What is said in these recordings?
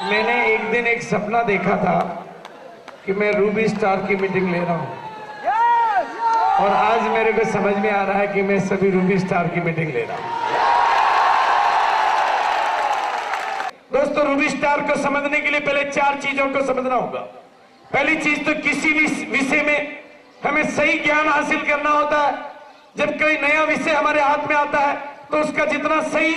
मैंने एक दिन एक सपना देखा था कि मैं रूबी स्टार की मीटिंग ले रहा हूं, और आज मेरे को समझ में आ रहा है कि मैं सभी रूबी स्टार की मीटिंग ले रहा हूं। दोस्तों, रूबी स्टार को समझने के लिए पहले 4 चीजों को समझना होगा। पहली चीज तो किसी भी विषय में हमें सही ज्ञान हासिल करना होता है। जब कोई नया विषय हमारे हाथ में आता है तो उसका जितना सही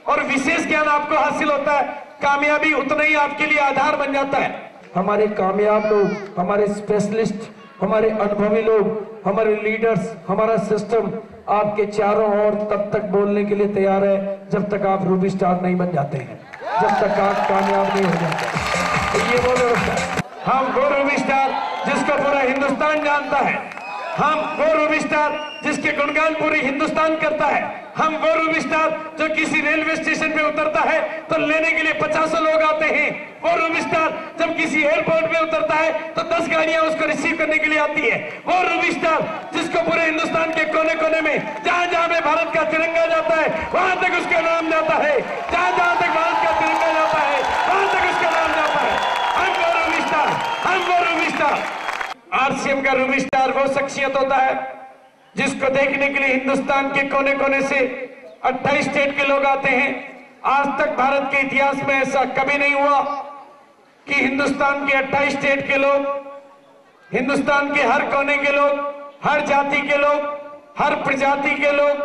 और विशेष ज्ञान आपको हासिल होता है, कामयाबी उतना ही आपके लिए आधार बन जाता है। हमारे कामयाब लोग, हमारे स्पेशलिस्ट, हमारे अनुभवी लोग, हमारे लीडर्स, हमारा सिस्टम आपके चारों ओर तब तक बोलने के लिए तैयार है जब तक आप रूबी स्टार नहीं बन जाते हैं, जब तक आप कामयाब नहीं हो जाते। तो ये वो व्यवस्था है। हम वो रूबी स्टार जिसको पूरा हिंदुस्तान जानता है, हम वो रूबी स्टार जिसके गुणगान पूरी हिंदुस्तान करता है, हम वो रूबी स्टार जो किसी रेलवे स्टेशन पे उतरता है तो लेने के लिए 50 लोग आते हैं, वो रूबी स्टार जब किसी एयरपोर्ट पे उतरता है तो 10 गाड़ियां उसको रिसीव करने के लिए आती है, वो रूबी स्टार जिसको पूरे हिंदुस्तान के कोने कोने में जहां जहां पे भारत का तिरंगा जाता है वहां तक उसका नाम जाता है, जहां जहां तक भारत का तिरंगा जाता है वहां तक उसका नाम जाता है। हम वो रूबी स्टार, हम वो रूबी स्टार। आरसीएम का रूबी स्टार वो शख्सियत होता है जिसको देखने के लिए हिंदुस्तान के कोने कोने से 28 स्टेट के लोग आते हैं। आज तक भारत के इतिहास में ऐसा कभी नहीं हुआ कि हिंदुस्तान के 28 स्टेट के लोग, हिंदुस्तान के हर कोने के लोग, हर जाति के लोग, हर प्रजाति के लोग,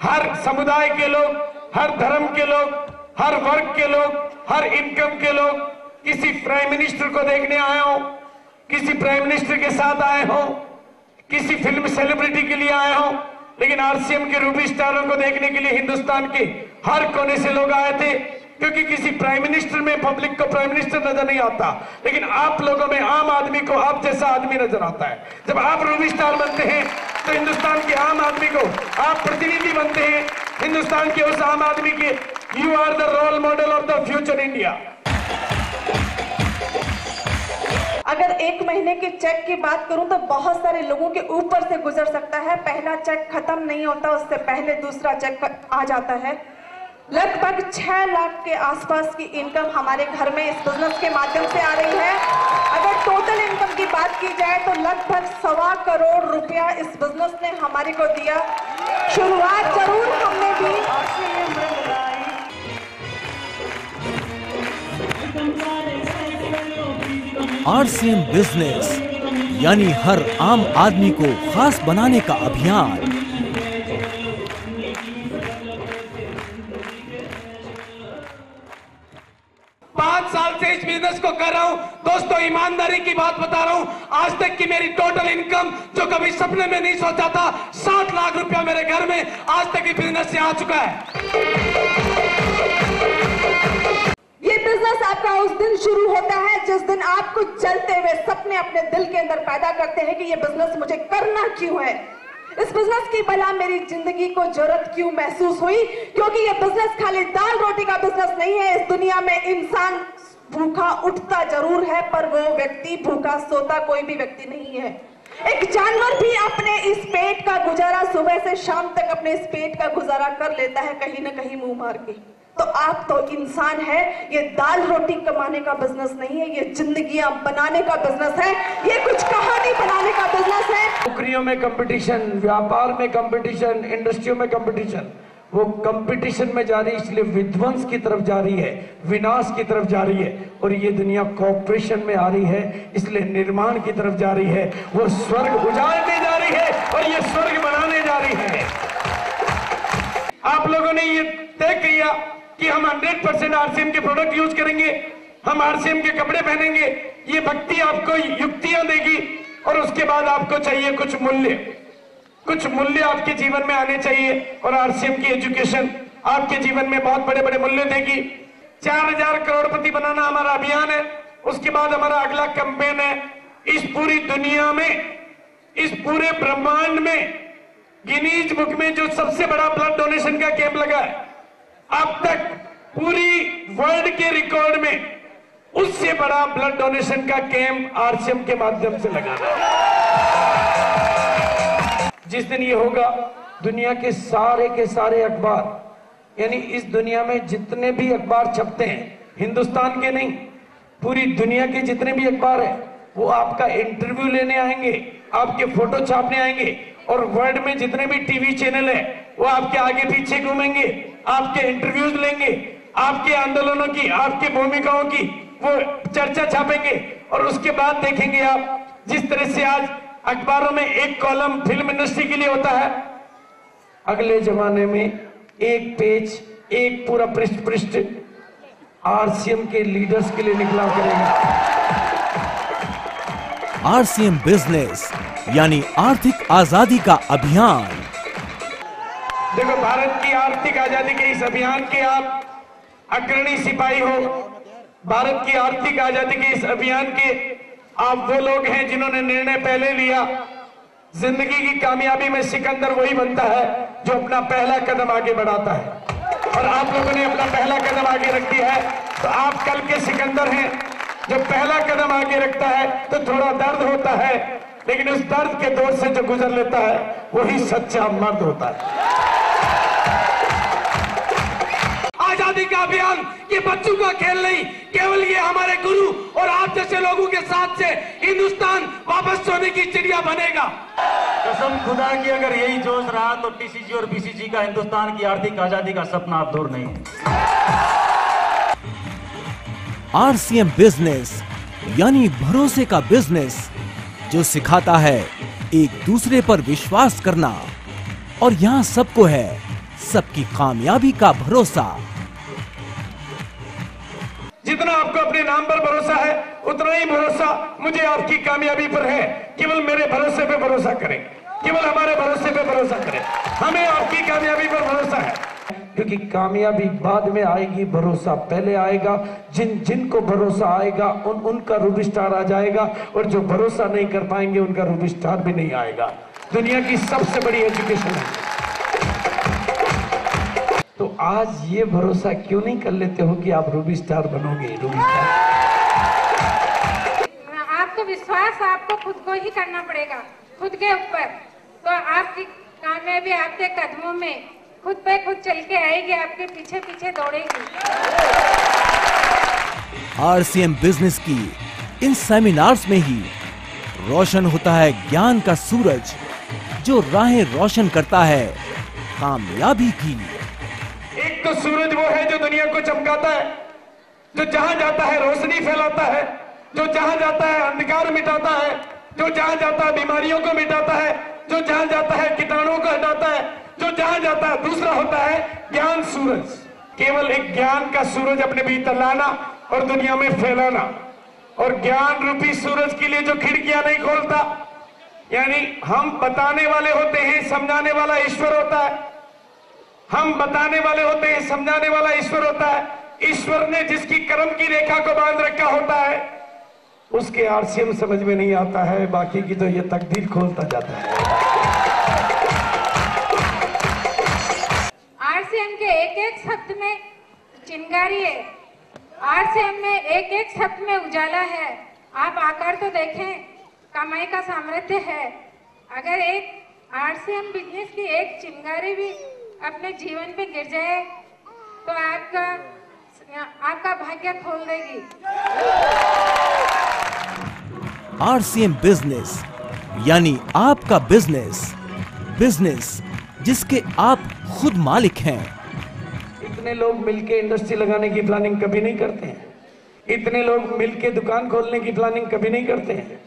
हर समुदाय के लोग, हर धर्म के लोग, हर वर्ग के लोग, हर इनकम के लोग किसी प्राइम मिनिस्टर को देखने आए हो, किसी प्राइम मिनिस्टर के साथ आए हो, किसी फिल्म सेलिब्रिटी के लिए आए हो, लेकिन आरसीएम के रूबी स्टारों को देखने के लिए हिंदुस्तान के हर कोने से लोग आए थे। क्योंकि किसी प्राइम मिनिस्टर में पब्लिक को प्राइम मिनिस्टर नजर नहीं आता, लेकिन आप लोगों में आम आदमी को आप जैसा आदमी नजर आता है। जब आप रूबी स्टार बनते हैं तो हिंदुस्तान के आम आदमी को आप प्रतिनिधि बनते हैं, हिंदुस्तान के उस आम आदमी के। You are the role model of the future India. अगर 1 महीने के चेक की बात करूं तो बहुत सारे लोगों के ऊपर से गुजर सकता है। पहला चेक खत्म नहीं होता, उससे पहले दूसरा चेक आ जाता है। लगभग 6 लाख के आसपास की इनकम हमारे घर में इस बिजनेस के माध्यम से आ रही है। अगर टोटल इनकम की बात की जाए तो लगभग 1.25 करोड़ रुपया इस बिजनेस ने हमारे को दिया। शुरुआत जरूर हमने भी आरसीएम बिजनेस यानी हर आम आदमी को खास बनाने का अभियान। पांच साल से इस बिजनेस को कर रहा हूं दोस्तों, ईमानदारी की बात बता रहा हूं। आज तक की मेरी टोटल इनकम जो कभी सपने में नहीं सोचा था, 60 लाख रुपया मेरे घर में आज तक इस बिजनेस से आ चुका है। ये बिजनेस आपका उस दिन शुरू होता है जिस दिन आप कुछ चलते हुए सपने अपने दिल के अंदर पैदा करते हैं कि ये बिजनेस मुझे करना क्यों है, इस बिजनेस की भला मेरी जिंदगी को जरूरत क्यों महसूस हुई। क्योंकि ये बिजनेस खाली दाल रोटी का बिजनेस नहीं है। इस दुनिया में इंसान भूखा उठता जरूर है पर वो व्यक्ति भूखा सोता कोई भी व्यक्ति नहीं है। एक जानवर भी अपने इस पेट का गुजारा सुबह से शाम तक अपने इस पेट का गुजारा कर लेता है कहीं ना कहीं मुंह मार के। तो आप तो इंसान है। ये दाल रोटी कमाने का बिजनेस नहीं है, ये जिंदगियां बनाने का बिजनेस है, ये कुछ कहानी बनाने का बिजनेस है। नौकरियों में कंपटीशन, व्यापार में कंपटीशन, इंडस्ट्रियों में कंपटीशन, वो कंपटीशन में जा रही, इसलिए विध्वंस की तरफ जा रही है, विनाश की तरफ जा रही है। और ये दुनिया कॉर्पोरेशन में आ रही है, इसलिए निर्माण की तरफ जा रही है। वो स्वर्ग उजाड़ने जा रही है और ये स्वर्ग बनाने जा रही है। आप लोगों ने ये तय किया कि हम 100% आरसीएम के प्रोडक्ट यूज करेंगे, हम आरसीएम के कपड़े पहनेंगे। ये भक्ति आपको युक्तियां देगी और उसके बाद आपको चाहिए कुछ मूल्य आपके जीवन में आने चाहिए। और आरसीएम की एजुकेशन आपके जीवन में बहुत बड़े बड़े मूल्य देगी। 4000 करोड़पति बनाना हमारा अभियान है। उसके बाद हमारा अगला कैंपेन है, इस पूरी दुनिया में, इस पूरे ब्रह्मांड में गिनीज बुक में जो सबसे बड़ा ब्लड डोनेशन का कैंप लगा है अब तक पूरी वर्ल्ड के रिकॉर्ड में, उससे बड़ा ब्लड डोनेशन का कैंप आरसीएम के माध्यम से लगाना। जिस दिन ये होगा, दुनिया के सारे अखबार, यानी इस दुनिया में जितने भी अखबार छपते हैं, हिंदुस्तान के नहीं, पूरी दुनिया के जितने भी अखबार है वो आपका इंटरव्यू लेने आएंगे, आपके फोटो छापने आएंगे, और वर्ल्ड में जितने भी टीवी चैनल है वो आपके आगे पीछे घूमेंगे, आपके इंटरव्यूज लेंगे, आपके आंदोलनों की, आपकी भूमिकाओं की वो चर्चा छापेंगे। और उसके बाद देखेंगे आप जिस तरह से आज अखबारों में एक कॉलम फिल्म इंडस्ट्री के लिए होता है, अगले जमाने में एक पेज, एक पूरा पृष्ठ आरसीएम के लीडर्स के लिए निकला करेगा। आरसीएम बिजनेस यानी आर्थिक आजादी का अभियान। देखो, भारत की आर्थिक आजादी के इस अभियान के आप अग्रणी सिपाही हो। भारत की आर्थिक आजादी के इस अभियान के आप वो लोग हैं जिन्होंने निर्णय पहले लिया। जिंदगी की कामयाबी में सिकंदर वही बनता है जो अपना पहला कदम आगे बढ़ाता है, और आप लोगों ने अपना पहला कदम आगे रख दिया है। तो आप कल के सिकंदर हैं। जब पहला कदम आगे रखता है तो थोड़ा दर्द होता है, लेकिन उस दर्द के दौर से जो गुजर लेता है वही सच्चा मर्द होता है। आजादी का अभियान ये बच्चों का खेल नहीं, केवल ये हमारे गुरु और आप जैसे लोगों के साथ से हिंदुस्तान वापस सोने की चिड़िया बनेगा। कसम खुदा की, अगर यही जोश रहा तो टीसीजी और बीसीजी का हिंदुस्तान की आर्थिक आजादी का सपना अब दूर नहीं है। आरसीएम बिजनेस यानी भरोसे का बिजनेस जो सिखाता है एक दूसरे पर विश्वास करना, और यहाँ सबको है सबकी कामयाबी का भरोसा। जितना आपको अपने नाम पर भरोसा है उतना ही भरोसा मुझे आपकी कामयाबी पर है। केवल मेरे भरोसे पे भरोसा करें, केवल हमारे भरोसे पे भरोसा करें। हमें आपकी कामयाबी पर भरोसा है, क्योंकि कामयाबी बाद में आएगी, भरोसा पहले आएगा। जिनको भरोसा आएगा उनका रूबी स्टार आ जाएगा, और जो भरोसा नहीं कर पाएंगे उनका रूबी स्टार भी नहीं आएगा। दुनिया की सबसे बड़ी एजुकेशन है। तो आज ये भरोसा क्यों नहीं कर लेते हो कि आप रूबी स्टार बनोगे? रूबी स्टार आपको विश्वास आपको खुद को ही करना पड़ेगा, खुद के ऊपर। तो आपकी कामयाबी आपके कदमों में खुद पे खुद चल के आएगी, आपके पीछे पीछे दौड़ेगी। आरसीएम बिजनेस की इन सेमिनार्स में ही रोशन होता है ज्ञान का सूरज, जो राहें रोशन करता है कामयाबी की। एक तो सूरज वो है जो दुनिया को चमकाता है, जो जहां जाता है रोशनी फैलाता है, जो जहां जाता है अंधकार मिटाता है, जो जहां जाता है बीमारियों को मिटाता है, जो जहां जाता है कीटाणुओं को हटाता है, जो जहां जाता है। दूसरा होता है ज्ञान सूरज। केवल एक ज्ञान का सूरज अपने भीतर लाना और दुनिया में फैलाना। और ज्ञान रूपी सूरज के लिए जो खिड़कियां नहीं खोलता, यानी हम बताने वाले होते हैं, समझाने वाला ईश्वर होता है। हम बताने वाले होते हैं, समझाने वाला ईश्वर होता है। ईश्वर ने जिसकी कर्म की रेखा को बांध रखा होता है उसके आरसीएम समझ में नहीं आता है, बाकी की तो ये तकदीर खोलता जाता है। आरसीएम के एक एक शब्द में चिंगारी है, आरसीएम में एक एक शब्द में उजाला है। आप आकर तो देखें, कमाई का सामर्थ्य है। अगर एक आरसीएम बिजनेस की एक चिंगारी भी अपने जीवन पे गिर जाए तो आपका भाग्य खोल देगी। आरसीएम बिजनेस यानी आपका बिजनेस, बिजनेस जिसके आप खुद मालिक हैं। इतने लोग मिलके इंडस्ट्री लगाने की प्लानिंग कभी नहीं करते हैं। इतने लोग मिलके दुकान खोलने की प्लानिंग कभी नहीं करते हैं।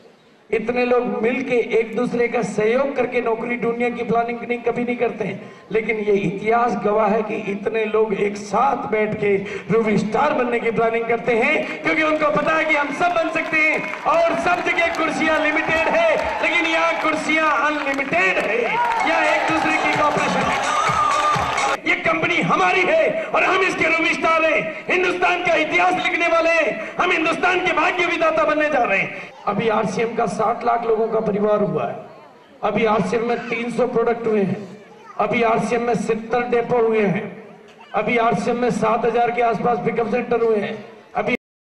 इतने लोग मिलके एक दूसरे का सहयोग करके नौकरी ढूंढने की प्लानिंग कभी नहीं करते हैं। लेकिन ये इतिहास गवाह है कि इतने लोग एक साथ बैठ के रूबी स्टार बनने की प्लानिंग करते हैं, क्योंकि उनको पता है कि हम सब बन सकते हैं। और सब जगह कुर्सियां लिमिटेड है, लेकिन यहाँ कुर्सियां अनलिमिटेड है। यहाँ एक दूसरे की कॉपरेशन है। ये कंपनी हमारी है और हम इसके रूबी स्टार हैं। हिंदुस्तान का इतिहास लिखने वाले हैं। हम हिंदुस्तान के भाग्य विधाता बनने जा रहे हैं। अभी आरसीएम का 60 लाख लोगों का परिवार हुआ है। अभी आरसीएम में 300 प्रोडक्ट हुए हैं। अभी आरसीएम में 70 डेपो हुए हैं। अभी आरसीएम में 7000 के आसपास पिकअप सेंटर हुए हैं।